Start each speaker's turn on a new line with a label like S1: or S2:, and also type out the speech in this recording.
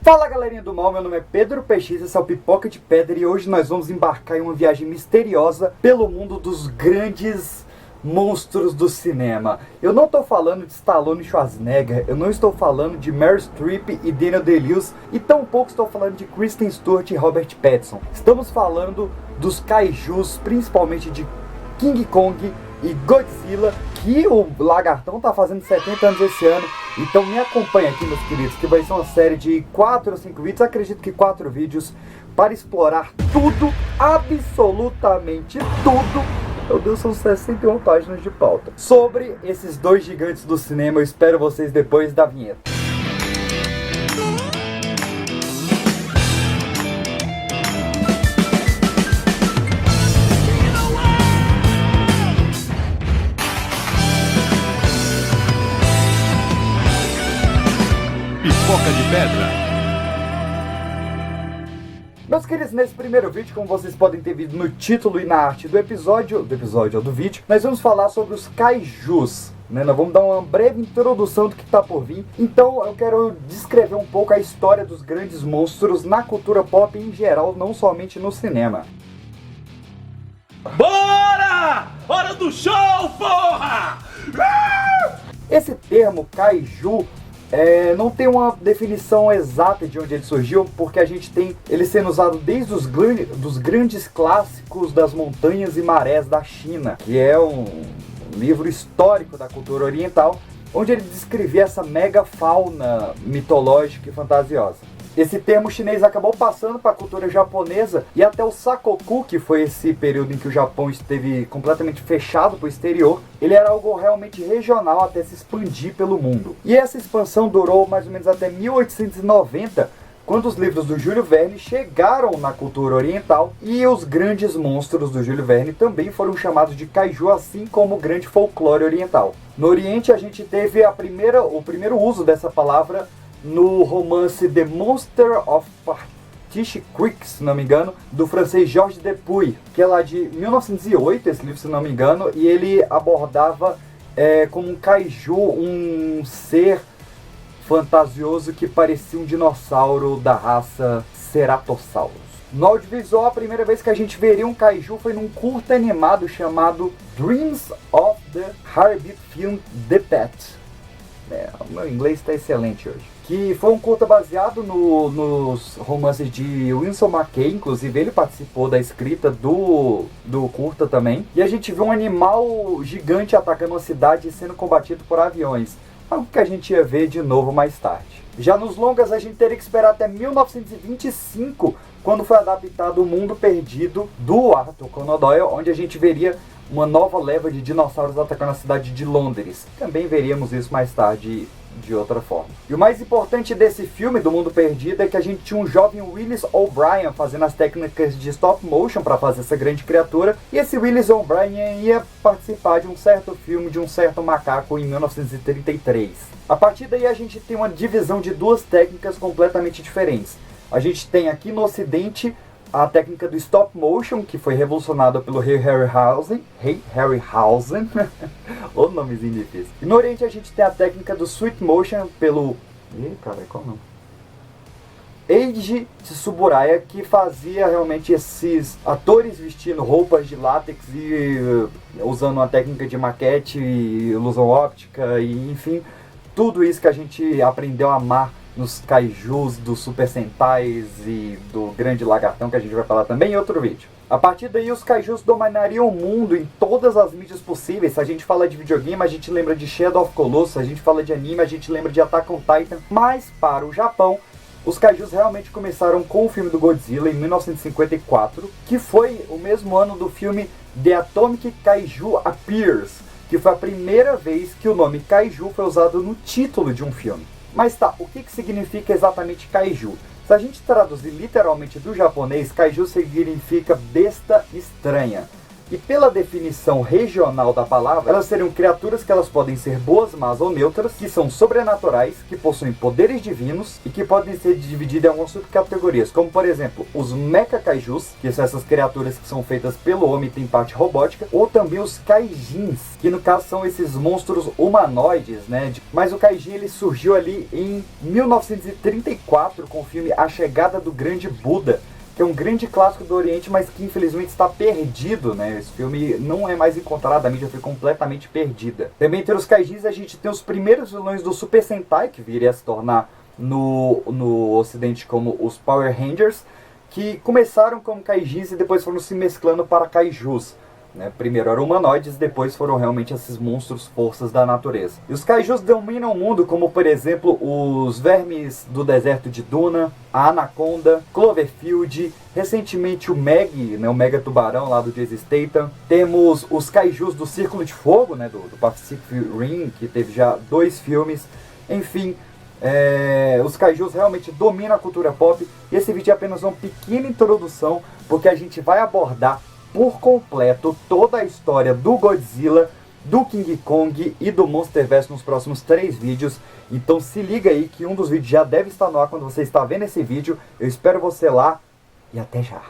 S1: Fala galerinha do mal, meu nome é Pedro PX, esse é o Pipoca de Pedra e hoje nós vamos embarcar em uma viagem misteriosa pelo mundo dos grandes monstros do cinema. Eu não estou falando de Stallone e Schwarzenegger, eu não estou falando de Meryl Streep e Daniel Day-Lewis e tampouco estou falando de Kristen Stewart e Robert Pattinson. Estamos falando dos kaijus, principalmente de King Kong e Godzilla, que o Lagartão tá fazendo 70 anos esse ano. Então me acompanha aqui, meus queridos, que vai ser uma série de 4 ou 5 vídeos, acredito que 4 vídeos, para explorar tudo, absolutamente tudo. Meu Deus, são 61 páginas de pauta sobre esses dois gigantes do cinema. Eu espero vocês depois da vinheta.
S2: Pipoca de Pedra.
S1: Meus queridos, nesse primeiro vídeo, como vocês podem ter visto no título e na arte do vídeo, nós vamos falar sobre os kaijus, né? Nós vamos dar uma breve introdução do que está por vir. Então eu quero descrever um pouco a história dos grandes monstros na cultura pop em geral, não somente no cinema.
S2: Bora! Hora do show, porra!
S1: Esse termo kaiju não tem uma definição exata de onde ele surgiu, porque a gente tem ele sendo usado desde dos grandes clássicos das montanhas e marés da China, que é um livro histórico da cultura oriental, onde ele descrevia essa megafauna mitológica e fantasiosa. Esse termo chinês acabou passando para a cultura japonesa e até o Sakoku, que foi esse período em que o Japão esteve completamente fechado para o exterior, ele era algo realmente regional até se expandir pelo mundo. E essa expansão durou mais ou menos até 1890, quando os livros do Júlio Verne chegaram na cultura oriental e os grandes monstros do Júlio Verne também foram chamados de kaiju, assim como o grande folclore oriental. No Oriente a gente teve o primeiro uso dessa palavra no romance The Monster of Partiche Creek, se não me engano, do francês Georges Dupuy, que é lá de 1908, esse livro, se não me engano, e ele abordava como um kaiju, um ser fantasioso que parecia um dinossauro da raça Ceratosaurus. No audiovisual, a primeira vez que a gente veria um kaiju foi num curta animado chamado Dreams of the Heartbeat Film The Pet. O meu inglês está excelente hoje. Que foi um curta baseado nos romances de Winsor McCay, inclusive ele participou da escrita do curta também. E a gente viu um animal gigante atacando uma cidade e sendo combatido por aviões, algo que a gente ia ver de novo mais tarde. Já nos longas a gente teria que esperar até 1925, quando foi adaptado O Mundo Perdido, do Arthur Conan Doyle, onde a gente veria uma nova leva de dinossauros atacando a cidade de Londres. Também veríamos isso mais tarde de outra forma. E o mais importante desse filme, do Mundo Perdido, é que a gente tinha um jovem Willis O'Brien fazendo as técnicas de stop motion para fazer essa grande criatura, e esse Willis O'Brien ia participar de um certo filme de um certo macaco em 1933. A partir daí a gente tem uma divisão de duas técnicas completamente diferentes. A gente tem aqui no ocidente a técnica do stop motion, que foi revolucionada pelo Ray Harryhausen, o nomezinho difícil. E no Oriente a gente tem a técnica do sweet motion pelo... qual o nome? Eiji Tsuburaya, que fazia realmente esses atores vestindo roupas de látex e usando uma técnica de maquete, ilusão óptica e enfim, tudo isso que a gente aprendeu a amar nos kaijus, dos Super Sentais e do Grande Lagartão, que a gente vai falar também em outro vídeo. A partir daí os kaijus dominariam o mundo em todas as mídias possíveis. Se a gente fala de videogame, a gente lembra de Shadow of Colossus. Se a gente fala de anime, a gente lembra de Attack on Titan. Mas para o Japão, os kaijus realmente começaram com o filme do Godzilla em 1954, que foi o mesmo ano do filme The Atomic Kaiju Appears, que foi a primeira vez que o nome kaiju foi usado no título de um filme. Mas tá, o que significa exatamente kaiju? Se a gente traduzir literalmente do japonês, kaiju significa besta estranha. E pela definição regional da palavra, elas seriam criaturas que elas podem ser boas, más ou neutras, que são sobrenaturais, que possuem poderes divinos e que podem ser divididas em algumas subcategorias, como por exemplo, os Mecha Kaijus, que são essas criaturas que são feitas pelo homem e tem parte robótica, ou também os Kaijins, que no caso são esses monstros humanoides, né? Mas o Kaijin ele surgiu ali em 1934 com o filme A Chegada do Grande Buda, que é um grande clássico do Oriente, mas que infelizmente está perdido, né? Esse filme não é mais encontrado, a mídia foi completamente perdida. Também entre os Kaijins a gente tem os primeiros vilões do Super Sentai, que viria a se tornar no ocidente como os Power Rangers, que começaram como Kaijins e depois foram se mesclando para Kaijus. Né? Primeiro eram humanoides, depois foram realmente esses monstros forças da natureza. E os Kaijus dominam o mundo, como por exemplo os vermes do deserto de Duna, a Anaconda, Cloverfield, recentemente o Meg, né, o Mega Tubarão lá do Jason Statham. Temos os Kaijus do Círculo de Fogo, né, do Pacific Rim, que teve já 2 filmes. Enfim, os Kaijus realmente dominam a cultura pop. E esse vídeo é apenas uma pequena introdução, porque a gente vai abordar por completo toda a história do Godzilla, do King Kong e do Monsterverse nos próximos 3 vídeos. Então se liga aí que um dos vídeos já deve estar no ar quando você está vendo esse vídeo. Eu espero você lá e até já!